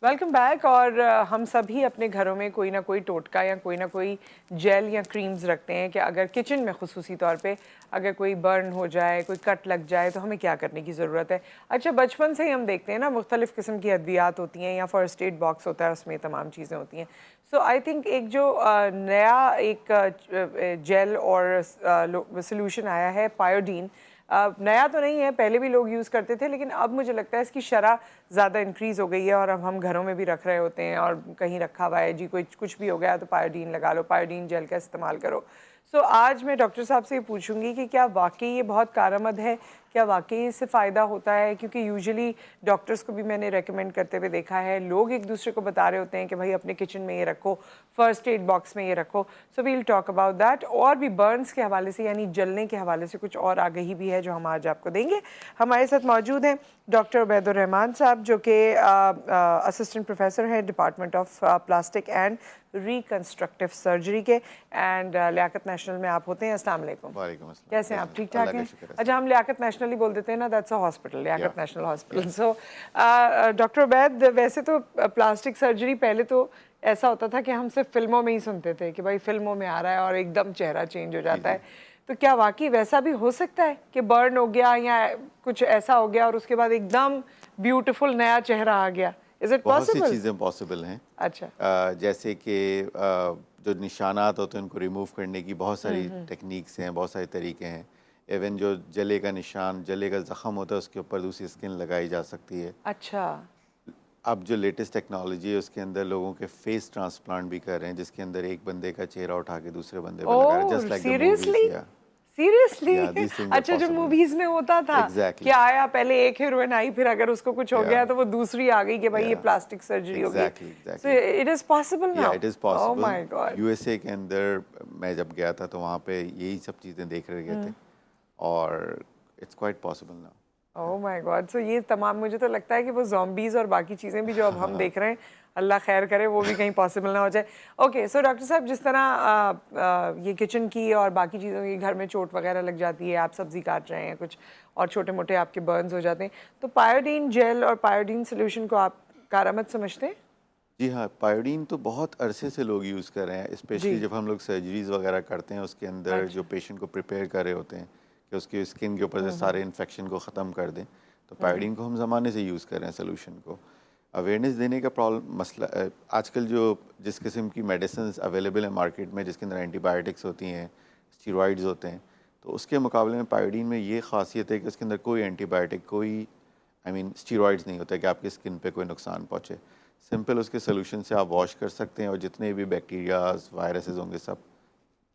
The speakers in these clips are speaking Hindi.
Welcome back. और हम सभी अपने घरों में कोई ना कोई टोटका या कोई जेल या क्रीम्स रखते हैं कि अगर किचन में खुसूसी तौर पे अगर कोई बर्न हो जाए, कोई कट लग जाए तो हमें क्या करने की ज़रूरत है। अच्छा, बचपन से ही हम देखते हैं ना, मुख्तलिफ़ किस्म की अद्वियात होती हैं या फर्स्ट एड बॉक्स होता है, उसमें तमाम चीज़ें होती हैं। सो आई थिंक एक जो नया एक जेल और सोल्यूशन आया है पायोडीन। नया तो नहीं है, पहले भी लोग यूज़ करते थे, लेकिन अब मुझे लगता है इसकी शरह ज़्यादा इंक्रीज़ हो गई है और अब हम घरों में भी रख रहे होते हैं और कहीं रखा हुआ है जी, कोई कुछ भी हो गया तो पायोडीन लगा लो, पायोडीन जेल का इस्तेमाल करो। सो आज मैं डॉक्टर साहब से ये पूछूंगी कि क्या वाकई ये बहुत कारआमद है, क्या वाकई इससे फ़ायदा होता है, क्योंकि यूजुअली डॉक्टर्स को भी मैंने रेकमेंड करते हुए देखा है, लोग एक दूसरे को बता रहे होते हैं कि भाई अपने किचन में ये रखो, फर्स्ट एड बॉक्स में ये रखो। So we'll talk about that, और भी बर्न्स के हवाले से यानी जलने के हवाले से कुछ और आगही भी है जो हम आज आपको देंगे। हमारे साथ मौजूद हैं डॉक्टर उबैदुर रहमान साहब, जो कि असिस्टेंट प्रोफेसर हैं department of plastic and reconstructive surgery के, एंड लियाकत नेशनल में आप होते हैं। अस्सलाम वालेकुम। वालेकुम अस्सलाम। कैसे हैं आप? ठीक ठाक हैं? शुक्र है अच्छा, हम लियाकत नेशनल ही बोल देते हैं ना, that's a hospital, Liaquat national hospital. Yeah. So doctor Ubaid, वैसे तो प्लास्टिक सर्जरी पहले तो ऐसा होता था कि हम सिर्फ फिल्मों में ही सुनते थे कि भाई फिल्मों में आ रहा है और एकदम चेहरा चेंज हो जी जाता जी। है। तो क्या वाकई वैसा भी हो सकता है कि बर्न हो गया या कुछ ऐसा हो गया और उसके बाद एकदम ब्यूटीफुल नया चेहरा आ गया? इज इट बहुत सी पॉसिबल? चीज़ें पॉसिबल हैं। अच्छा। जैसे कि जो निशानात होते हैं उनको रिमूव करने की बहुत सारी टेक्निक्स हैं, बहुत सारे तरीके हैं। इवन जो जले का निशान, जले का ज़ख़म होता है उसके ऊपर दूसरी स्किन लगाई जा सकती है। अच्छा। अब जो लेटेस्ट टेक्नोलॉजी है उसके अंदर लोगों के फेस ट्रांसप्लांट भी कर रहे हैं, जिसके अंदर एक बंदे का चेहरा उठा के दूसरे बंदे पे लगा रहे हैं, oh just like the movies. Seriously? Seriously? या दीज थिंग्स आर अच्छा, जो पॉसिबल। मूवीज में होता था कि एग्जैक्टली। आया पहले एक हीरोइन आई, फिर अगर उसको कुछ हो या गया तो वो दूसरी आ गई कि भाई ये या प्लास्टिक सर्जरी हो गई। Exactly so exactly. It is possible या now? It is oh possible. My god. USA के अंदर मैं जब गया था तो वहाँ पे यही सब चीज़ें देख रहे गए थे, और it's quite possible now. Oh my god. So ये तमाम, मुझे तो लगता है कि वो zombies और बाकी चीज़ें भी जो अब हम देख रहे हैं, अल्लाह खैर करे वो भी कहीं पॉसिबल ना हो जाए। ओके, सो डॉक्टर साहब, जिस तरह ये किचन की और बाकी चीज़ों की घर में चोट वगैरह लग जाती है, आप सब्ज़ी काट रहे हैं कुछ और छोटे मोटे आपके बर्न्स हो जाते हैं, तो पायोडीन जेल और पायोडीन सोल्यूशन को आप कारआमद समझते हैं? जी हाँ, पायोडीन तो बहुत अरसे से लोग यूज़ कर रहे हैं, जी। स्पेशली जब हम लोग सर्जरीज़ वगैरह करते हैं उसके अंदर जो अच्छा। पेशेंट को प्रिपेयर कर रहे होते हैं कि उसकी स्किन के ऊपर से सारे इन्फेक्शन को ख़त्म कर दें, तो पायोडीन को हम ज़माने से यूज़ कर रहे हैं सोल्यूशन को। अवेयरनेस देने का प्रॉब्लम मसला आजकल जो जिस किस्म की मेडिसिन अवेलेबल है मार्केट में, जिसके अंदर एंटीबायोटिक्स होती हैं, स्टीरॉइड्स होते हैं, तो उसके मुकाबले में पायोडीन में ये ख़ासियत है कि उसके अंदर कोई एंटीबायोटिक, कोई स्टीरॉइड्स नहीं होता कि आपकी स्किन पे कोई नुकसान पहुँचे। सिंपल उसके सोल्यूशन से आप वॉश कर सकते हैं और जितने भी बैक्टीरियाज वायरसेस होंगे सब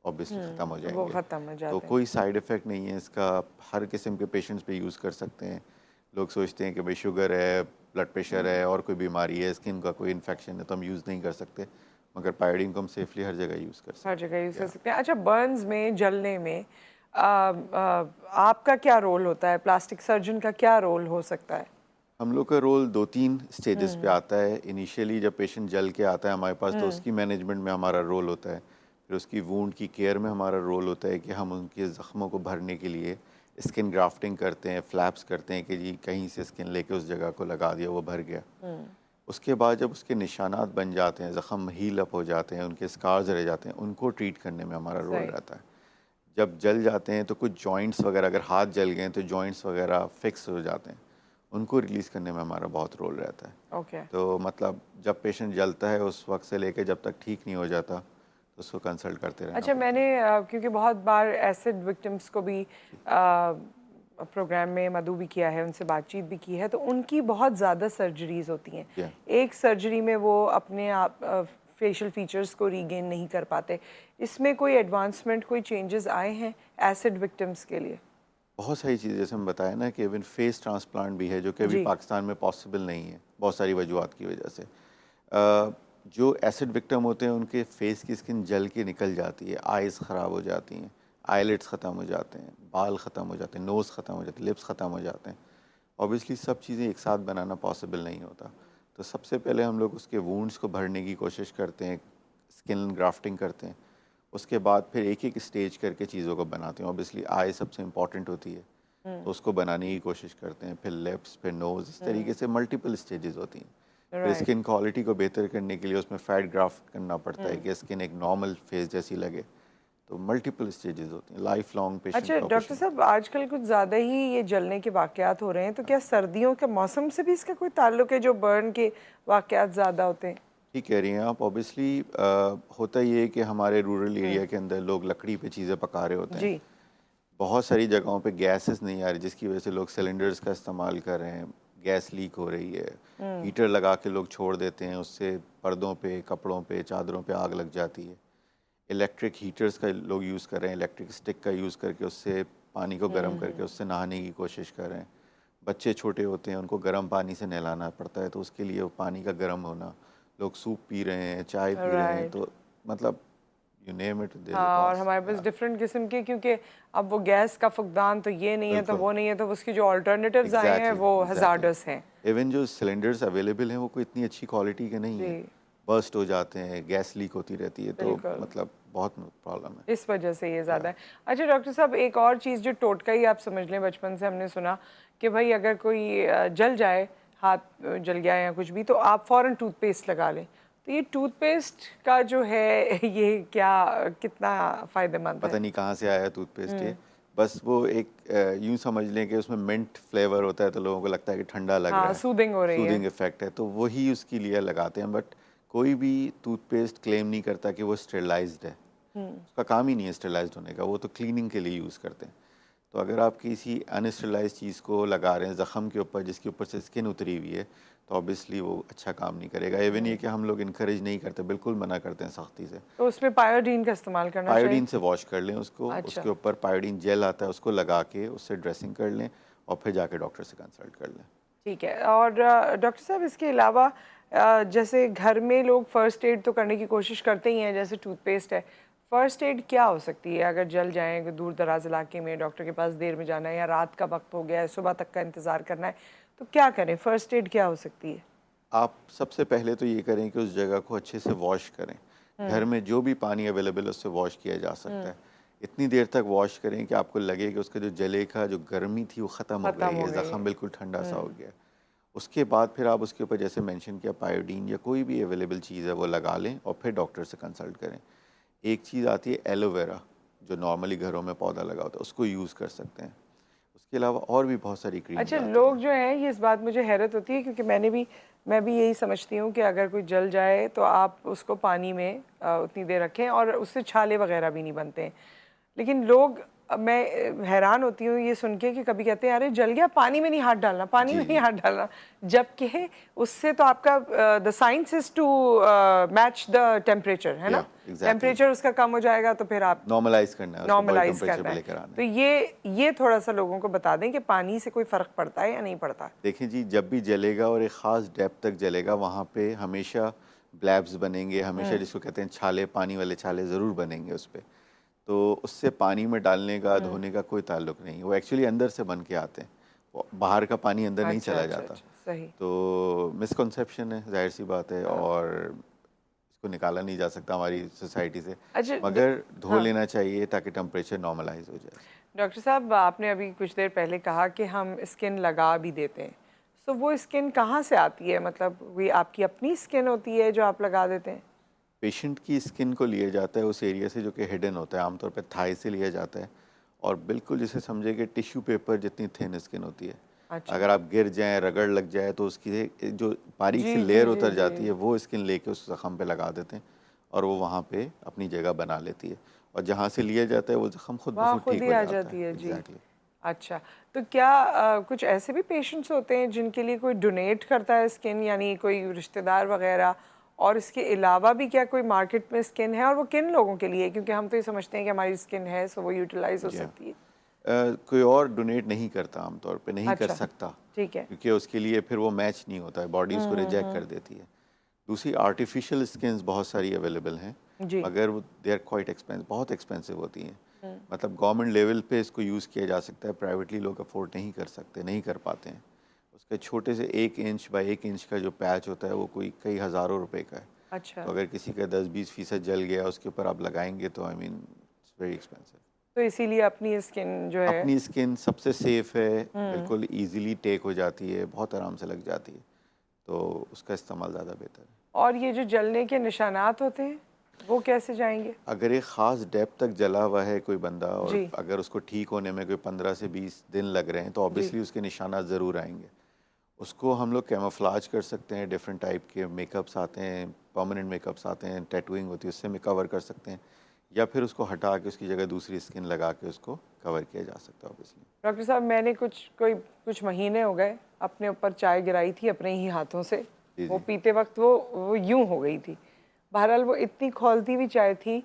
ऑब्वियसली ख़त्म हो वो जाएंगे। ख़त्म हो तो जाते हैं। कोई साइड इफ़ेक्ट नहीं है इसका, हर किस्म के पेशेंट्स पे यूज़ कर सकते हैं। लोग सोचते हैं कि भाई शुगर है, ब्लड प्रेशर है और कोई बीमारी है, स्किन का कोई इन्फेक्शन है तो हम यूज़ नहीं कर सकते, मगर पायोडीन को हम सेफली हर जगह यूज़ कर हर सकते जगह यूज़ कर हैं। सकते हैं। अच्छा, बर्न्स में, जलने में आपका क्या रोल होता है? प्लास्टिक सर्जन का क्या रोल हो सकता है? हम लोग का रोल 2-3 स्टेजेस पे आता है। इनिशियली जब पेशेंट जल के आता है हमारे पास तो उसकी मैनेजमेंट में हमारा रोल होता है। फिर उसकी वूंड की केयर में हमारा रोल होता है कि हम उनके ज़ख्मों को भरने के लिए स्किन ग्राफ्टिंग करते हैं, फ्लैप्स करते हैं कि जी कहीं से स्किन लेके उस जगह को लगा दिया, वो भर गया। उसके बाद जब उसके निशानात बन जाते हैं, ज़ख़म हील अप हो जाते हैं, उनके स्कार्स रह जाते हैं, उनको ट्रीट करने में हमारा रोल सही। रहता है। जब जल जाते हैं तो कुछ जॉइंट्स वगैरह, अगर हाथ जल गए तो जॉइंट्स वगैरह फिक्स हो जाते हैं, उनको रिलीज़ करने में हमारा बहुत रोल रहता है। ओके। तो मतलब जब पेशेंट जलता है उस वक्त से लेकर जब तक ठीक नहीं हो जाता तो उसको कंसल्ट करते रहना अच्छा, पड़ता मैंने क्योंकि बहुत बार एसिड विक्टिम्स को भी प्रोग्राम में मदऊ भी किया है, उनसे बातचीत भी की है, तो उनकी बहुत ज़्यादा सर्जरीज होती हैं। है। एक सर्जरी में वो अपने आप फेशियल फीचर्स को रीगेन नहीं कर पाते। इसमें कोई एडवांसमेंट, कोई चेंजेस आए हैं एसिड विक्टिम्स के लिए? बहुत सारी चीज़ें जैसे हम बताया ना कि इवन फेस ट्रांसप्लांट भी है जो कि अभी जी। पाकिस्तान में पॉसिबल नहीं है, बहुत सारी वजूहत की वजह से। जो एसिड विक्टिम होते हैं उनके फेस की स्किन जल के निकल जाती है, आइज़ ख़राब हो जाती हैं, आईलिड्स ख़त्म हो जाते हैं, बाल ख़त्म हो जाते हैं, नोज़ ख़त्म हो जाते हैं, लिप्स ख़त्म हो जाते हैं। ऑब्वियसली सब चीज़ें एक साथ बनाना पॉसिबल नहीं होता। तो सबसे पहले हम लोग उसके वुंड्स को भरने की कोशिश करते हैं, स्किन ग्राफ्टिंग करते हैं। उसके बाद फिर एक एक स्टेज करके चीज़ों को बनाते हैं। ऑब्वियसली आई सबसे इम्पॉर्टेंट होती है, तो उसको बनाने की कोशिश करते हैं, फिर लिप्स, फिर नोज़, इस तरीके से मल्टीपल स्टेजेस होती हैं। फिर राइट। स्किन क्वालिटी को बेहतर करने के लिए उसमें फैट ग्राफ्ट करना पड़ता है कि स्किन एक नॉर्मल फेस जैसी लगे। तो मल्टीपल स्टेजेस होती हैं, लाइफ लॉन्ग पेशेंट अच्छा का डॉक्टर ऑपरेशन। साहब, आजकल कुछ ज़्यादा ही ये जलने के वाक़यात हो रहे हैं, तो क्या सर्दियों के मौसम से भी इसका कोई ताल्लुक है, जो बर्न के वाक़यात ज़्यादा होते हैं? ठीक कह रही हैं आप। ऑब्वियसली होता ये है कि हमारे रूरल एरिया के अंदर लोग लकड़ी पे चीज़ें पका रहे होते हैं। जी। बहुत सारी जगहों पे गैसेस नहीं आ रही, जिसकी वजह से लोग सिलेंडर्स का इस्तेमाल कर रहे हैं, गैस लीक हो रही है। हीटर लगा के लोग छोड़ देते हैं, उससे पर्दों पे, कपड़ों पे, चादरों पे आग लग जाती है। इलेक्ट्रिक हीटर्स का लोग यूज़ कर रहे हैं, इलेक्ट्रिक स्टिक का यूज़ करके उससे पानी को गर्म करके उससे नहाने की कोशिश कर रहे हैं। बच्चे छोटे होते हैं, उनको गर्म पानी से नहलाना पड़ता है, तो उसके लिए वो पानी का गर्म होना, लोग सूप पी रहे हैं, चाय पी रहे हैं, राइट। तो मतलब you name it there is a हाँ, और हमारे पास कॉस्ट। डिफरेंट किस्म के, क्योंकि अब वो गैस का फुकदान तो ये नहीं है तो बिल्कुल, वो नहीं है, तो उसकी जो अल्टरनेटिव्स आए हैं एग्जैक्टली वो एग्जैक्टली। हज़ार्डस हैं। इवन जो सिलेंडर्स अवेलेबल हैं वो कोई इतनी अच्छी क्वालिटी के नहीं जी, है, बर्स्ट हो जाते हैं, गैस लीक होती रहती है, तो बिल्कुल। मतलब बहुत प्रॉब्लम है। इस वजह से ये ज़्यादा या है। अच्छा डॉक्टर साहब, एक और चीज़ जो टोटका ही आप समझ लें, बचपन से हमने सुना कि भाई अगर कोई जल जाए, हाथ जल गया या कुछ भी, तो आप फ़ौरन टूथपेस्ट लगा लें। तो ये टूथपेस्ट का जो है ये क्या कितना फ़ायदेमंद है? पता नहीं कहाँ से आया टूथपेस्ट ये, बस वो एक यूँ समझ लें कि उसमें मिंट फ्लेवर होता है, तो लोगों को लगता है कि ठंडा लग रहा हाँ, है, सूदिंग हो रही है। सूदिंग इफेक्ट है, तो वही उसके लिए लगाते हैं। बट कोई भी टूथपेस्ट क्लेम नहीं करता कि वो स्टेरलाइज्ड है, उसका काम ही नहीं है स्टेरलाइज्ड होने का, वो तो क्लीनिंग के लिए यूज़ करते हैं। तो अगर आप किसी अनस्टेरलाइज चीज़ को लगा रहे हैं ज़ख़म के ऊपर, जिसके ऊपर से स्किन उतरी हुई है, तो ऑब्वियसली वो अच्छा काम नहीं करेगा। इवन ये कि हम लोग इनकरेज नहीं करते, बिल्कुल मना करते हैं सख्ती से। तो उसमें पायोडीन का इस्तेमाल करना चाहिए? पायोडीन से वॉश कर लें उसको, अच्छा, उसके ऊपर पायोडीन जेल आता है, उसको लगा के उससे ड्रेसिंग कर लें और फिर जाके डॉक्टर से कंसल्ट कर लें। ठीक है। और डॉक्टर साहब, इसके अलावा जैसे घर में लोग फ़र्स्ट एड तो करने की कोशिश करते ही हैं, जैसे टूथपेस्ट है। फ़र्स्ट एड क्या हो सकती है अगर जल जाएँ, दूर दराज इलाके में डॉक्टर के पास देर में जाना है, या रात का वक्त हो गया है, सुबह तक का इंतज़ार करना है, तो क्या करें? फ़र्स्ट एड क्या हो सकती है? आप सबसे पहले तो ये करें कि उस जगह को अच्छे से वॉश करें। घर में जो भी पानी अवेलेबल है उससे वॉश किया जा सकता है। इतनी देर तक वॉश करें कि आपको लगे कि उसका जो जले का जो गर्मी थी वो ख़त्म हो ख़त्म गई हो है, गई ज़ख़म है। बिल्कुल ठंडा सा हो गया है। उसके बाद फिर आप उसके ऊपर जैसे मेंशन किया पायोडीन या कोई भी अवेलेबल चीज़ है वो लगा लें और फिर डॉक्टर से कंसल्ट करें। एक चीज़ आती है एलोवेरा, जो नॉर्मली घरों में पौधा लगा होता है, उसको यूज़ कर सकते हैं। उसके अलावा और भी बहुत सारी क्रीम्स अच्छा, आती लोग हैं। जो हैं, ये इस बात मुझे हैरत होती है, क्योंकि मैं भी यही समझती हूँ कि अगर कोई जल जाए तो आप उसको पानी में उतनी देर रखें, और उससे छाले वगैरह भी नहीं बनते हैं। लेकिन लोग मैं हैरान होती हूँ ये सुन के कि कभी कहते हैं अरे जल गया, पानी में नहीं हाथ डालना, पानी जी, में नहीं जी। हाथ डालना। जबकि उससे तो आपका the science is to match the temperature, है ना? या एग्ज़ैक्टली। टेम्परेचर उसका कम हो जाएगा तो फिर आप नॉर्मलाइज़ करना है, उसको बॉडी नॉर्मलाइज़ टेम्परेचर करना पे है। लेकर आना तो है। ये थोड़ा-सा लोगों को बता दें कि पानी से कोई फ़र्क पड़ता है या नहीं पड़ता? देखें जी, जब भी जलेगा और एक ख़ास डेप्थ तक जलेगा, वहाँ पे हमेशा ब्लैब्स बनेंगे, हमेशा जिसको कहते हैं छाले, पानी वाले छाले ज़रूर बनेंगे उस पे। तो उससे पानी में डालने का, धोने का कोई ताल्लुक नहीं। वो एक्चुअली अंदर से बन के आते हैं। वो बाहर का पानी अंदर नहीं अच्छा, चला अच्छा, जाता। अच्छा, सही। तो मिसकंसेप्शन है, ज़ाहिर-सी बात है, हाँ। और इसको निकाला नहीं जा सकता हमारी सोसाइटी से। अच्छा मगर धो हाँ, लेना चाहिए ताकि टेम्परेचर नॉर्मलाइज़ हो जाए। डॉक्टर साहब, आपने अभी कुछ देर पहले कहा कि हम स्किन लगा भी देते हैं। तो वो स्किन कहाँ से आती है? मतलब वो आपकी अपनी स्किन होती है जो आप लगा देते हैं? पेशेंट की स्किन को लिया जाता है उस एरिया से जो कि हिडन होता है, आमतौर पे थाई से लिया जाता है, और बिल्कुल जिसे समझे कि टिश्यू पेपर जितनी थिन स्किन होती है। अच्छा। अगर आप गिर जाएं, रगड़ लग जाए, तो उसकी जो बारीक सी जी, जी, लेयर जी, उतर जी। जाती है, वो स्किन लेके उस जख्म पे लगा देते हैं और वो वहाँ पे अपनी जगह बना लेती है, और जहाँ से लिया जाता है वो जख्म खुद ब वहाँ खुद खुद ठीक ही हो आ जाता है। जाती है, जी। एग्जैक्टली। अच्छा, तो क्या कुछ ऐसे भी पेशेंट्स होते हैं जिनके लिए कोई डोनेट करता है स्किन, यानी कोई रिश्तेदार वगैरह? और इसके अलावा भी क्या कोई मार्केट में स्किन है, और वो किन लोगों के लिए? क्योंकि हम तो ये समझते हैं कि हमारी स्किन है सो वो यूटिलाइज हो जी हाँ। सकती है। कोई और डोनेट नहीं करता, आमतौर पे नहीं कर अच्छा, सकता, ठीक है। क्योंकि उसके लिए फिर वो मैच नहीं होता है, बॉडी उसको रिजेक्ट कर देती है। दूसरी, आर्टिफिशियल स्किन्स बहुत सारी अवेलेबल हैं, जी। मगर वो दे आर क्वाइट एक्सपेंसिव, बहुत एक्सपेंसिव होती हैं। मतलब गवर्नमेंट लेवल पे इसको यूज़ किया जा सकता है, प्राइवेटली लोग अफोर्ड नहीं कर सकते, नहीं कर पाते हैं। उसके छोटे से 1 इंच बाई 1 इंच का जो पैच होता है वो कोई कई हज़ारों रुपए का है। अच्छा, तो अगर किसी का 10-20% जल गया उसके ऊपर आप लगाएंगे, तो I mean it's very expensive. तो इसीलिए अपनी स्किन जो है। अपनी स्किन सबसे सेफ है, बिल्कुल इजीली टेक हो जाती है, बहुत आराम से लग जाती है। तो उसका इस्तेमाल ज़्यादा बेहतर है। और ये जो जलने के निशानात होते हैं वो कैसे जाएंगे? अगर एक ख़ास डेप्थ तक जला हुआ है कोई बंदा और जी। अगर उसको ठीक होने में कोई 15 से 20 दिन लग रहे हैं तो ऑब्वियसली उसके निशानात ज़रूर आएंगे। उसको हम लोग कैमोफ्लाज कर सकते हैं, डिफरेंट टाइप के मेकअप्स आते हैं, परमानेंट मेकअप्स आते हैं, टैटूइंग होती है उससे में कवर कर सकते हैं, या फिर उसको हटा के उसकी जगह दूसरी स्किन लगा के उसको कवर किया जा सकता है ऑब्वियसली। डॉक्टर साहब, मैंने कुछ महीने हो गए अपने ऊपर चाय गिराई थी अपने ही हाथों से। जी वो जी। पीते वक्त वो यूं हो गई थी। बहरहाल वो इतनी खौलती हुई चाय थी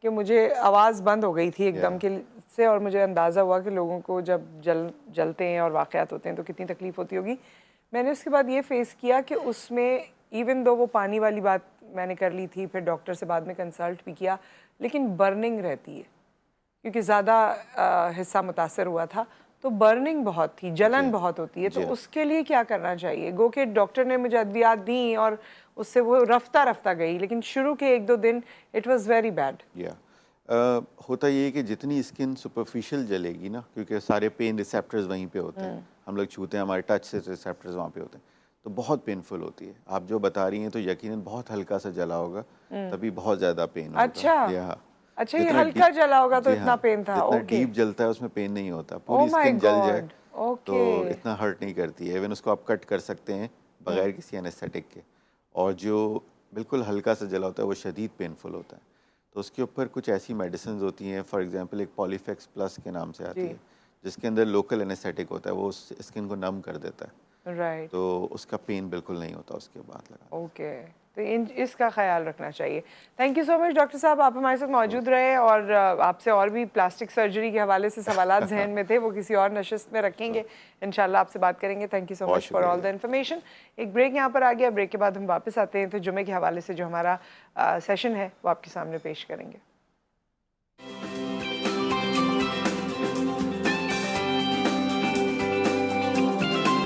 कि मुझे आवाज़ बंद हो गई थी एकदम के से, और मुझे अंदाज़ा हुआ कि लोगों को जब जलते हैं और वाक़यात होते हैं तो कितनी तकलीफ़ होती होगी। मैंने उसके बाद ये फ़ेस किया कि उसमें इवन दो वो पानी वाली बात मैंने कर ली थी, फिर डॉक्टर से बाद में कंसल्ट भी किया, लेकिन बर्निंग रहती है क्योंकि ज़्यादा हिस्सा मुतासर हुआ था, तो बर्निंग बहुत थी, जलन बहुत होती है। तो उसके लिए क्या करना चाहिए? गो के डॉक्टर ने मुझे अद्वियात दी और उससे वो रफ्ता रफ्ता गई, लेकिन शुरू के 1-2 दिन इट वाज वेरी बैड। होता ये है कि जितनी स्किन सुपरफिशियल जलेगी ना, क्योंकि सारे पेन रिसेप्टर्स वहीं पे होते हैं, हम लोग छूते हैं हमारे टच से रिसेप्टर्स वहाँ पे होते हैं, तो बहुत पेनफुल होती है। आप जो बता रही हैं तो यकीनन बहुत हल्का सा जला होगा, तभी बहुत ज़्यादा पेन होगा। अच्छा, अच्छा, ये जितना हल्का जला होगा तो जी इतना हाँ, पेन था। जितना ओके। डीप जलता है उसमें पेन नहीं होता। ओह पूरी माय स्किन जल जाए गॉड। तो ओके। इतना हर्ट नहीं करती है। इवन उसको आप कट कर सकते हैं बगैर किसी एनेस्थेटिक के। और जो बिल्कुल हल्का सा जला होता है वो शदीद पेनफुल होता है। तो उसके ऊपर कुछ ऐसी मेडिसिन होती हैं, फॉर एग्जांपल एक पॉलीफेक्स प्लस के नाम से आती जी। है, जिसके अंदर लोकल एनेस्थेटिक होता है, वो उस स्किन को नम कर देता है, राइट। तो उसका पेन बिल्कुल नहीं होता उसके बाद लगा। ओके, तो इसका ख्याल रखना चाहिए। Thank you so much doctor साहब, आप हमारे साथ मौजूद रहे, और आपसे और भी प्लास्टिक सर्जरी के हवाले से सवालात जहन में थे, वो किसी और नशिस्त में रखेंगे, इंशाल्लाह आपसे बात करेंगे। थैंक यू सो बहुत मच फॉर ऑल द शुक्रिया। इन्फॉर्मेशन। एक ब्रेक यहाँ पर आ गया, ब्रेक के बाद हम वापस आते हैं तो जुमे के हवाले से जो हमारा सेशन है वो आपके सामने पेश करेंगे।